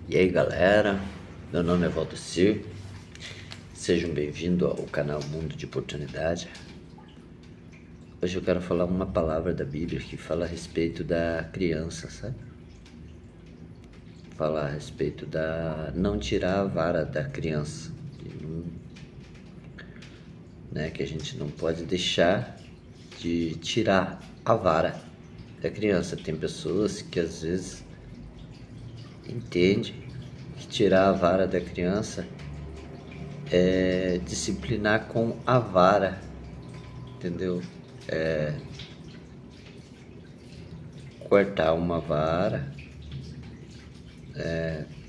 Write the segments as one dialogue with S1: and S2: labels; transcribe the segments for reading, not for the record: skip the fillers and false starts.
S1: E aí galera, meu nome é Valdecir, sejam bem-vindos ao canal Mundo de Oportunidade. Hoje eu quero falar uma palavra da Bíblia que fala a respeito da criança, sabe? Fala a respeito da não tirar a vara da criança, né? Que a gente não pode deixar de tirar a vara da criança. Tem pessoas que às vezes entendem que tirar a vara da criança é disciplinar com a vara, entendeu? Cortar uma vara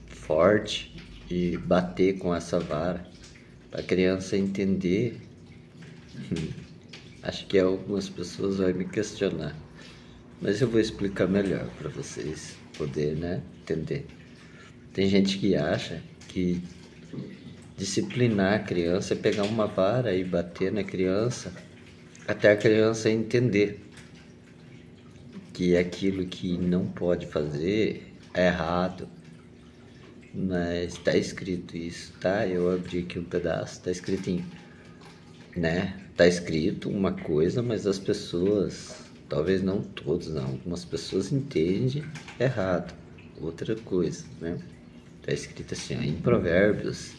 S1: forte e bater com essa vara para a criança entender. Acho que algumas pessoas vão me questionar, mas eu vou explicar melhor para vocês poderem, né, entender. Tem gente que acha que disciplinar a criança é pegar uma vara e bater na criança até a criança entender que aquilo que não pode fazer é errado. Mas está escrito isso, tá? Eu abri aqui um pedaço, tá escrito né? Tá escrito uma coisa, mas as pessoas, talvez não todos, não, algumas pessoas entendem errado outra coisa, né? Tá escrito assim, ó, em Provérbios,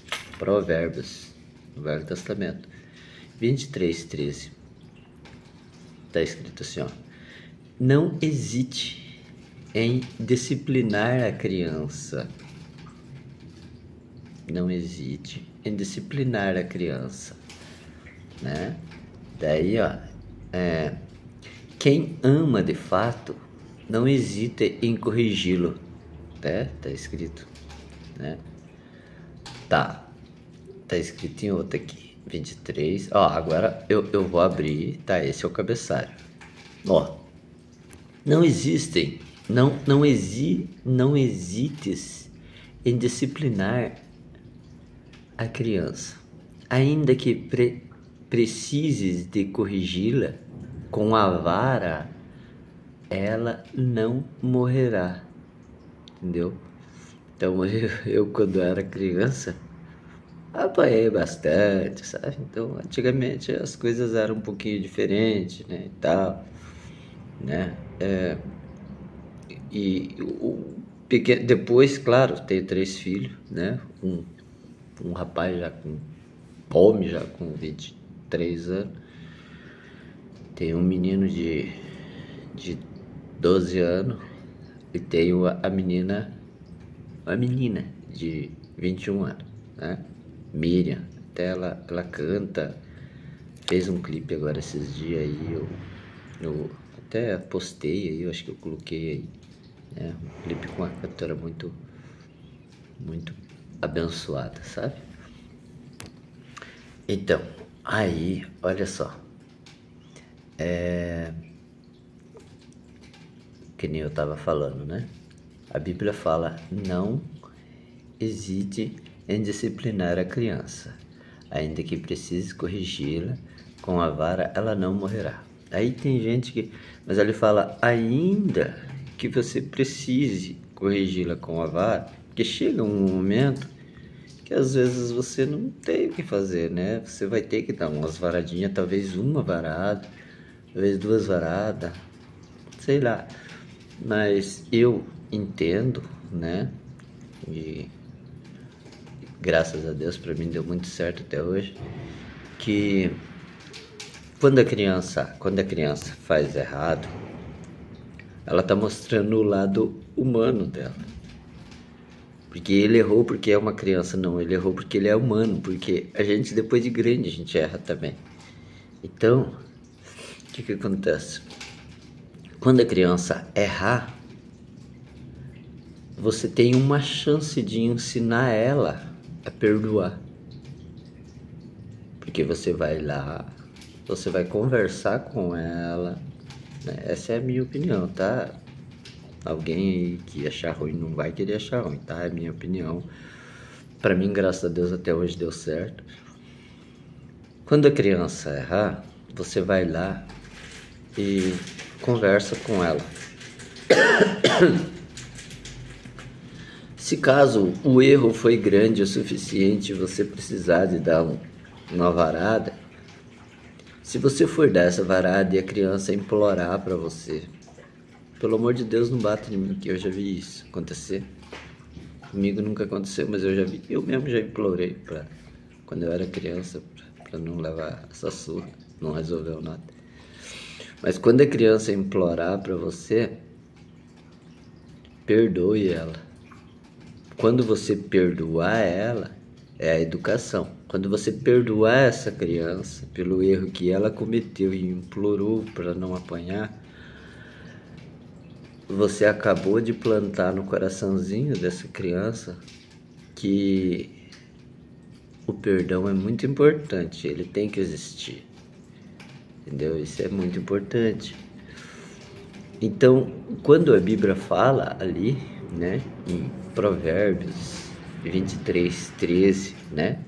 S1: no Velho Testamento, 23:13. Tá escrito assim, ó: não hesite em disciplinar a criança. Não hesite em disciplinar a criança, né? Daí, ó, quem ama de fato não hesita em corrigi-lo, né? Tá escrito, né? Tá escrito em outra aqui, 23. Ó, agora eu vou abrir, tá? Esse é o cabeçalho. Ó, não hesites em disciplinar a criança, ainda que precises de corrigi-la com a vara, ela não morrerá, entendeu? Então eu quando era criança apanhei bastante, sabe? Então antigamente as coisas eram um pouquinho diferentes, né, e tal, né? Depois, claro, tenho 3 filhos, né? Um rapaz já com homem, já com 23 anos. Tem um menino de 12 anos e tenho a menina de 21 anos, né? Miriam, até ela canta, fez um clipe agora esses dias aí, eu até postei aí, eu acho que eu coloquei aí, né? Um clipe com uma cantora muito abençoada, sabe? Então, aí, olha só, que nem eu tava falando, né? A Bíblia fala, não hesite em disciplinar a criança, ainda que precise corrigi-la com a vara, ela não morrerá. Aí tem gente que, mas ele fala, ainda que você precise corrigi-la com a vara, porque chega um momento que às vezes você não tem o que fazer, né? Você vai ter que dar umas varadinhas, talvez uma varada, talvez 2 varadas, sei lá. Mas eu entendo, né? E graças a Deus para mim deu muito certo até hoje, que quando a criança faz errado, ela tá mostrando o lado humano dela. Porque ele errou porque é uma criança, não, ele errou porque ele é humano, porque a gente depois de grande a gente erra também. Então, o que acontece? Quando a criança errar, você tem uma chance de ensinar ela a perdoar. Porque você vai lá, você vai conversar com ela, né? Essa é a minha opinião, tá? Alguém aí que achar ruim não vai querer achar ruim, tá? É a minha opinião. Pra mim, graças a Deus, até hoje deu certo. Quando a criança errar, você vai lá e conversa com ela. Se caso o erro foi grande o suficiente você precisar de dar uma varada, se você for dar essa varada e a criança implorar para você, pelo amor de Deus, não bata em mim, que eu já vi isso acontecer. Comigo nunca aconteceu, mas eu já vi. Eu mesmo já implorei quando eu era criança para não levar essa surra, não resolveu nada. Mas quando a criança implorar para você, perdoe ela. Quando você perdoar ela, é a educação. Quando você perdoar essa criança pelo erro que ela cometeu e implorou para não apanhar, você acabou de plantar no coraçãozinho dessa criança que o perdão é muito importante, ele tem que existir, entendeu? Isso é muito importante. Então, quando a Bíblia fala ali, né, em Provérbios 23:13, né,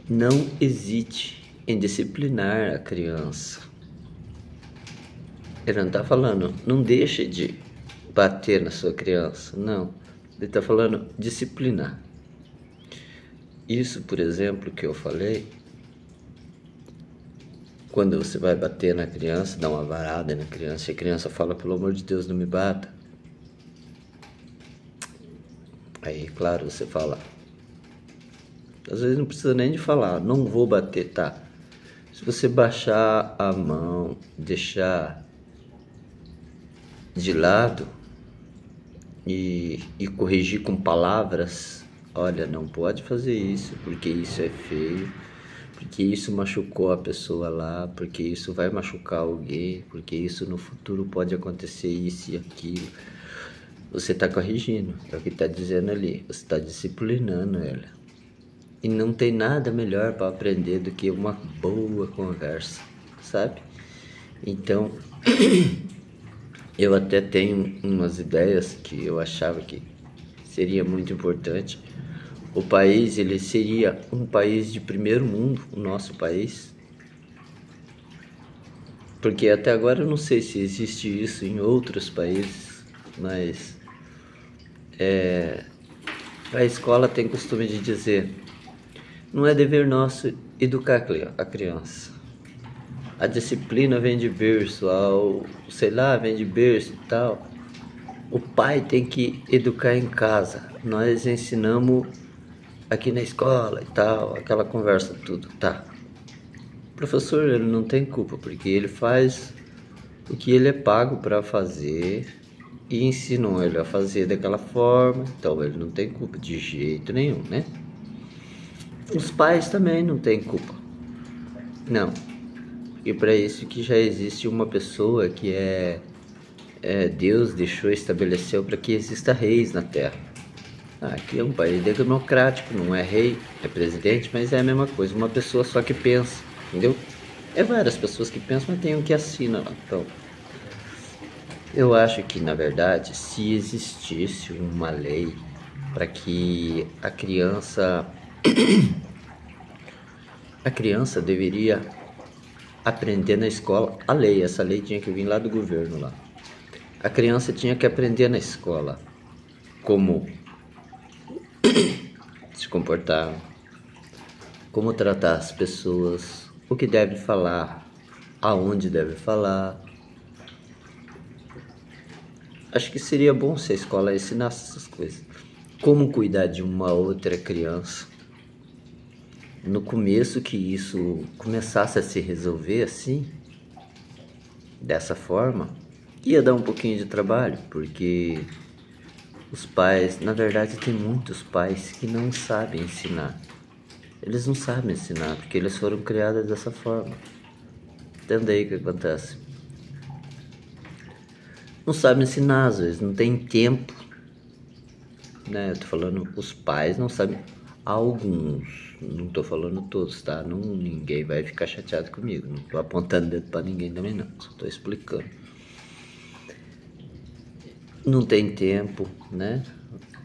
S1: não hesite em disciplinar a criança. Ele não está falando, não deixe de bater na sua criança, não. Ele está falando disciplinar. Isso, por exemplo, que eu falei, quando você vai bater na criança, dá uma varada na criança, e a criança fala, pelo amor de Deus, não me bata. Aí, claro, você fala, às vezes não precisa nem de falar, não vou bater, tá? Se você baixar a mão, deixar de lado e corrigir com palavras, olha, não pode fazer isso, porque isso é feio, porque isso machucou a pessoa lá, porque isso vai machucar alguém, porque isso no futuro pode acontecer isso e aquilo. Você está corrigindo, é o que está dizendo ali, você está disciplinando ela. E não tem nada melhor para aprender do que uma boa conversa, sabe? Então, eu até tenho umas ideias que eu achava que seria muito importante. O país, ele seria um país de primeiro mundo, o nosso país. Porque até agora eu não sei se existe isso em outros países, mas a escola tem costume de dizer, não é dever nosso educar a criança. A disciplina vem de berço, vem de berço e tal. O pai tem que educar em casa. Nós ensinamos aqui na escola e tal, aquela conversa tudo, tá? O professor, ele não tem culpa, porque ele faz o que ele é pago para fazer e ensinam ele a fazer daquela forma, então ele não tem culpa de jeito nenhum, né? Os pais também não têm culpa, não. E para isso que já existe uma pessoa que Deus deixou, estabeleceu para que exista reis na terra. Aqui é um país democrático, não é rei, é presidente, mas é a mesma coisa, uma pessoa só que pensa, entendeu? É várias pessoas que pensam, mas tem um que assina lá. Então, eu acho que, na verdade, se existisse uma lei para que a criança deveria aprender na escola, essa lei tinha que vir lá do governo lá. A criança tinha que aprender na escola como se comportar, como tratar as pessoas, o que deve falar, aonde deve falar. Acho que seria bom se a escola ensinasse essas coisas. Como cuidar de uma outra criança. No começo que isso começasse a se resolver assim, dessa forma, ia dar um pouquinho de trabalho, porque os pais, na verdade tem muitos pais que não sabem ensinar. Eles não sabem ensinar, porque eles foram criados dessa forma. Entende aí o que acontece? Não sabem ensinar, às vezes, não tem tempo, né? Eu tô falando, os pais não sabem, alguns, não tô falando todos, tá? Ninguém vai ficar chateado comigo, não tô apontando dedo pra ninguém também não, só tô explicando. Não tem tempo, né?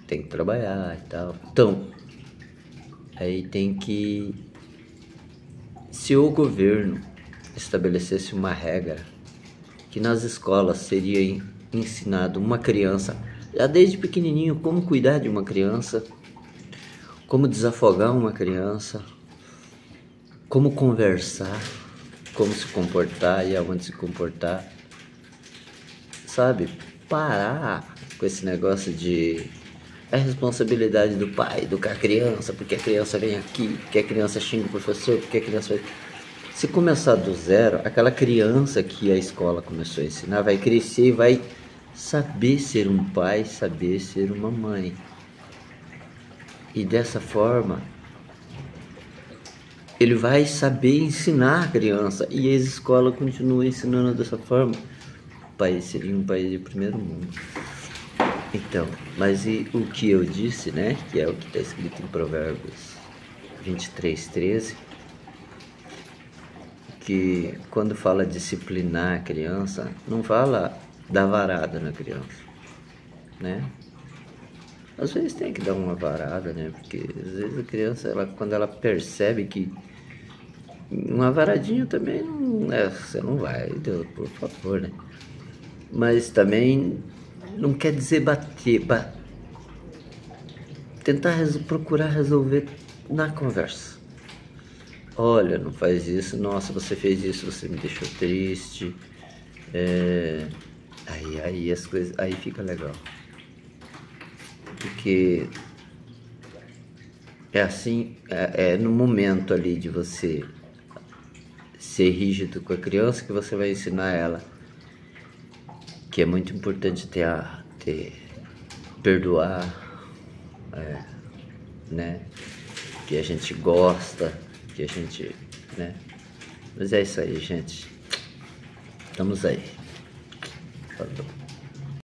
S1: Tem que trabalhar e tal. Então, aí tem que... Se o governo estabelecesse uma regra que nas escolas seria ensinado uma criança já desde pequenininho, como cuidar de uma criança, como desafogar uma criança, como conversar, como se comportar e aonde se comportar, sabe? Parar com esse negócio de é responsabilidade do pai educar a criança, porque a criança vem aqui, porque a criança xinga o professor, porque a criança vai... Se começar do zero, aquela criança que a escola começou a ensinar vai crescer e vai saber ser um pai, saber ser uma mãe. E dessa forma, ele vai saber ensinar a criança. E a escola continua ensinando dessa forma. O país seria um país de primeiro mundo. Então, mas e o que eu disse, né? Que é o que está escrito em Provérbios 23:13. Que quando fala disciplinar a criança, não fala dar varada na criança, né? Às vezes tem que dar uma varada, né? Porque às vezes a criança, quando ela percebe que uma varadinha também não é, você não vai, Deus, por favor, né? Mas também não quer dizer bater, tentar procurar resolver na conversa. Olha, não faz isso, nossa, você fez isso, você me deixou triste. Aí as coisas, aí fica legal. Porque é assim, é no momento ali de você ser rígido com a criança que você vai ensinar ela que é muito importante perdoar, né? Que a gente gosta, que a gente, né? Mas é isso aí, gente. Estamos aí. Falou.